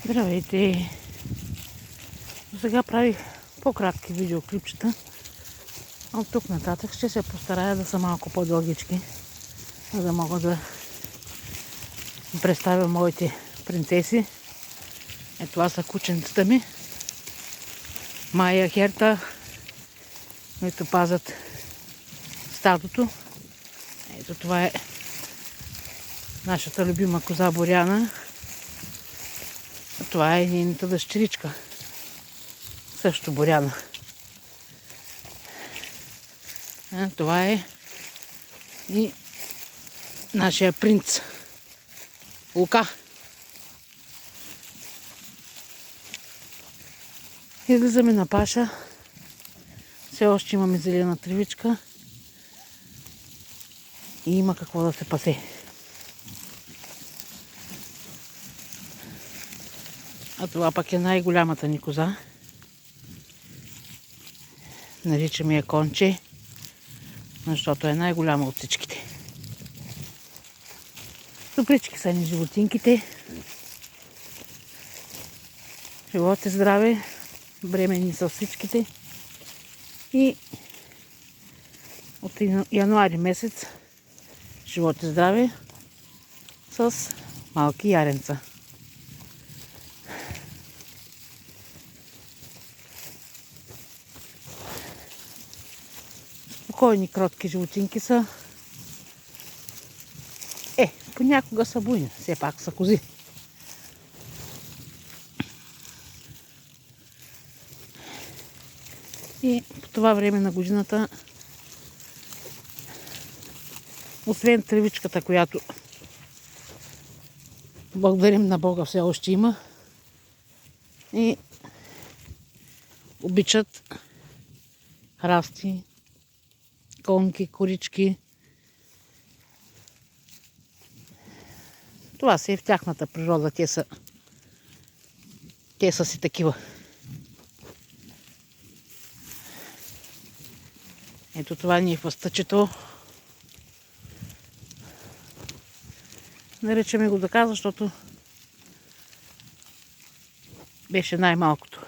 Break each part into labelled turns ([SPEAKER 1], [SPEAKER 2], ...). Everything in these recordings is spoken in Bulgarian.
[SPEAKER 1] Здравейте! Сега правих по-кратки видеоклипчета. От тук нататък ще се постарая да са малко по-дългички, за да мога да представя моите принцеси. Това са кученцата ми. Майя, Херта, които пазят стадото. Ето това е нашата любима коза Боряна. Това е нейната дъщеричка. Също Боряна. Това е и нашия принц Лука. Излизаме на паша. Все още имаме зелена тривичка. И има какво да се пасе. А това пък е най-голямата ни коза. Наричаме я Конче, защото е най-голяма от всичките. Добрички са ни животинките. Живот и здраве. Бременни са всичките. И от януари месец живот и здраве с малки яренца. Спокойни, кротки животинки са. Понякога са буйни, все пак са кози. И по това време на годината, освен тревичката, която благодарим на Бога все още има, и обичат храсти, конки, корички. Това си е в тяхната природа. Те са си такива. Ето това ни е фъстъчето. Наричаме го така, защото беше най-малкото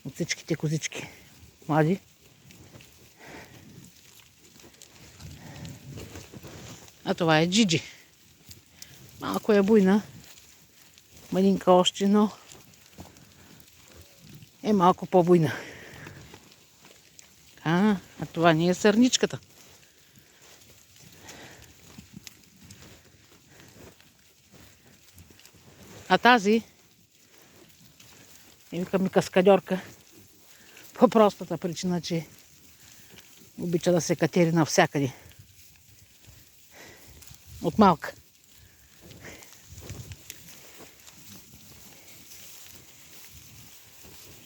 [SPEAKER 1] от всичките козички млади. А това е Джиджи. Малко е буйна. Малинка още, но е малко по-буйна. А това ни е сърничката. А тази викаме каскадьорка. По простата причина, че обича да се катери навсякъде. От малка.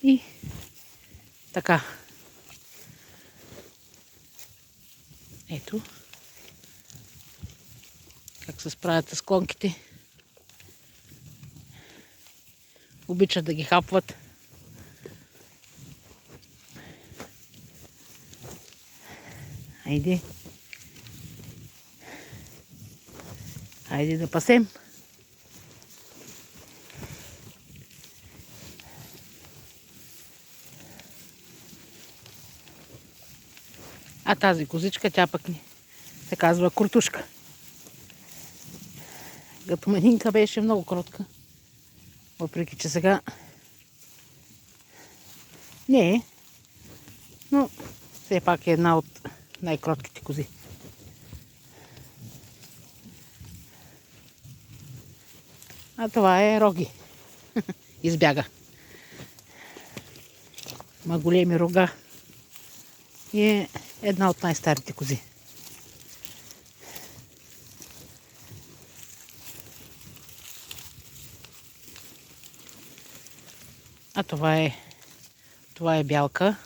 [SPEAKER 1] И така. Ето. Как се справят с конките. Обичат да ги хапват. Хайде. Хайде да пасем. А тази козичка, тя пък ни се казва Куртушка. Като манинка беше много кротка. Въпреки че сега не е, но все пак е една от най-кротките кози. А това е Роги. Избяга. Има големи рога. И е една от най-старите кози. А това е Бялка.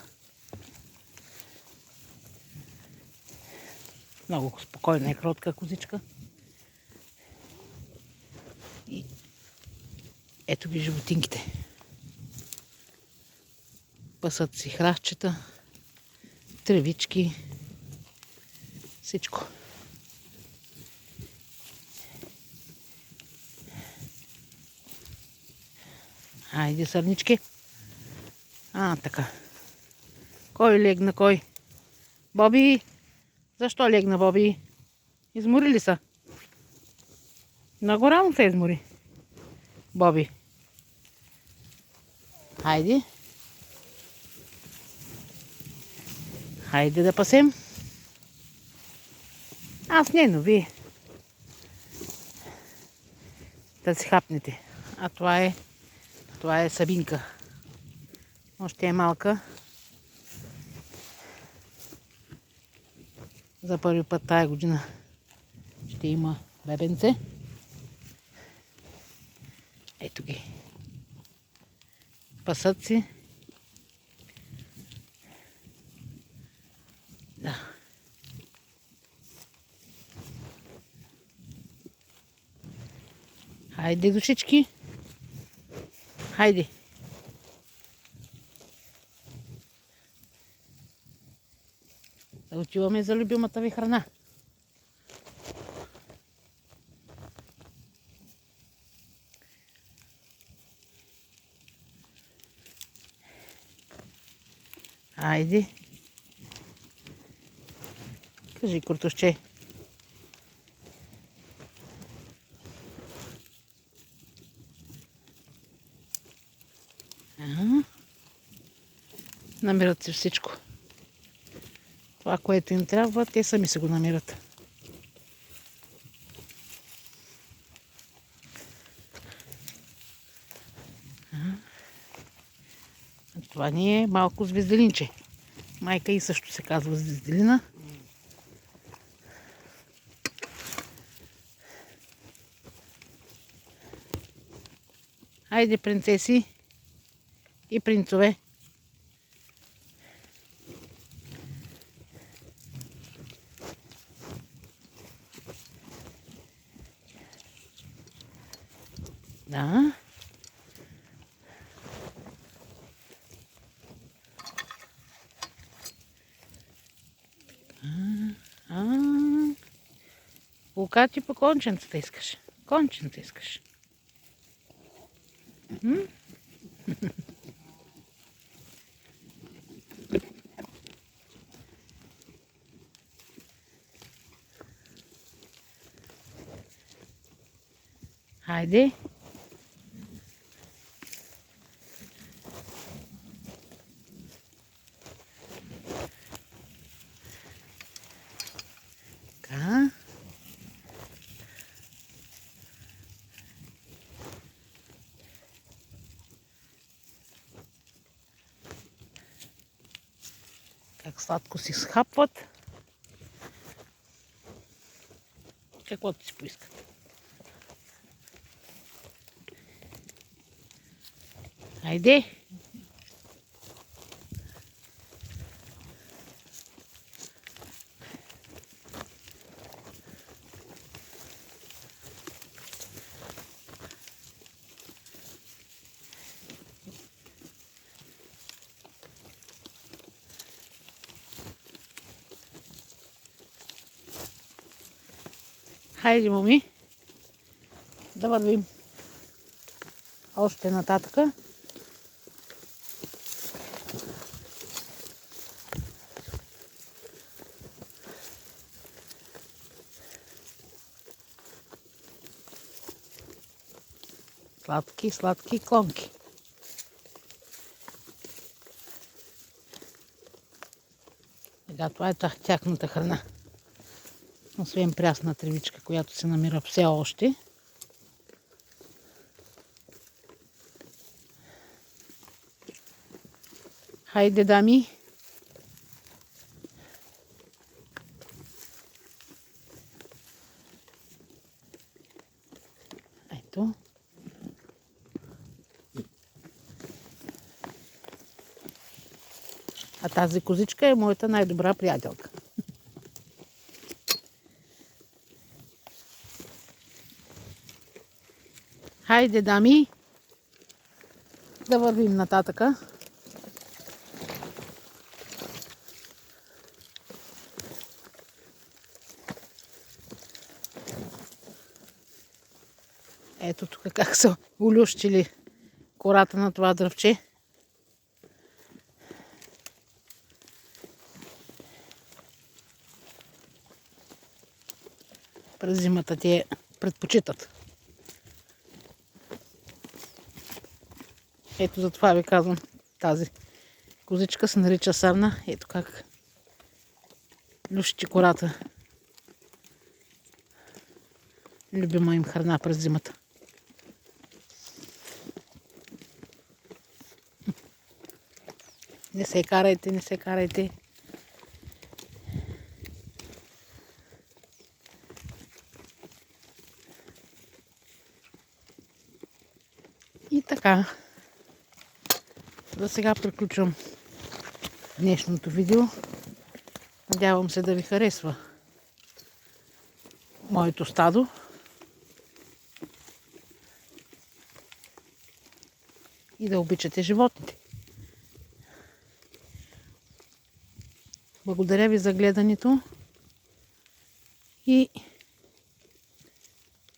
[SPEAKER 1] Много спокойна и кротка козичка. И ето ги животинките. Пасат си храстчета, тревички, всичко. Айде, сърнички. Така. Кой легна, кой? Боби! Защо легна, Боби? Измори ли са? Много рано се измори. Боби. Хайде. Хайде да пасем. Аз не, но вие. Да си хапнете. А това е Сабинка. Още е малка. За първи път тая година ще има бебенце. Ето ги. Пасат си. Да. Хайде, душички. Хайде. Да отиваме за любимата ви храна. Айде. Кажи, Куртушче. Намират си всичко. Това, което им трябва, те сами се го намират. Това ни е малко звезделинче. Майка и също се казва звезделина. Айде, принцеси и принцове. Да. Лука ти по конченцата искаш. Конченца искаш. Хайде. Така. Как сладко си схапват. Каквото си поискат. Айде! Хайде, моми, да вървим още нататъка. Сладки, сладки клонки. Сега това е тяхната храна. Освен прясна тревичка, която се намира все още. Хайде, дами! Ето. А тази козичка е моята най-добра приятелка. Хайде, дами, да вървим нататъка. Ето тук как са улющили кората на това дръвче. През зимата те предпочитат. Ето затова ви казвам, тази козичка се нарича сарна. Ето как люшчи кората. Любима им храна през зимата. Не се карайте, не се карайте. И така. За сега приключвам днешното видео. Надявам се да ви харесва моето стадо. И да обичате животните. Благодаря ви за гледането. И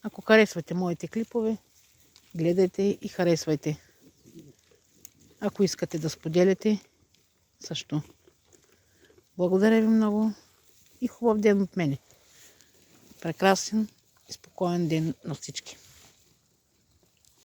[SPEAKER 1] ако харесвате моите клипове, гледайте и харесвайте. Ако искате да споделяте, също. Благодаря ви много и хубав ден от мене. Прекрасен и спокоен ден на всички.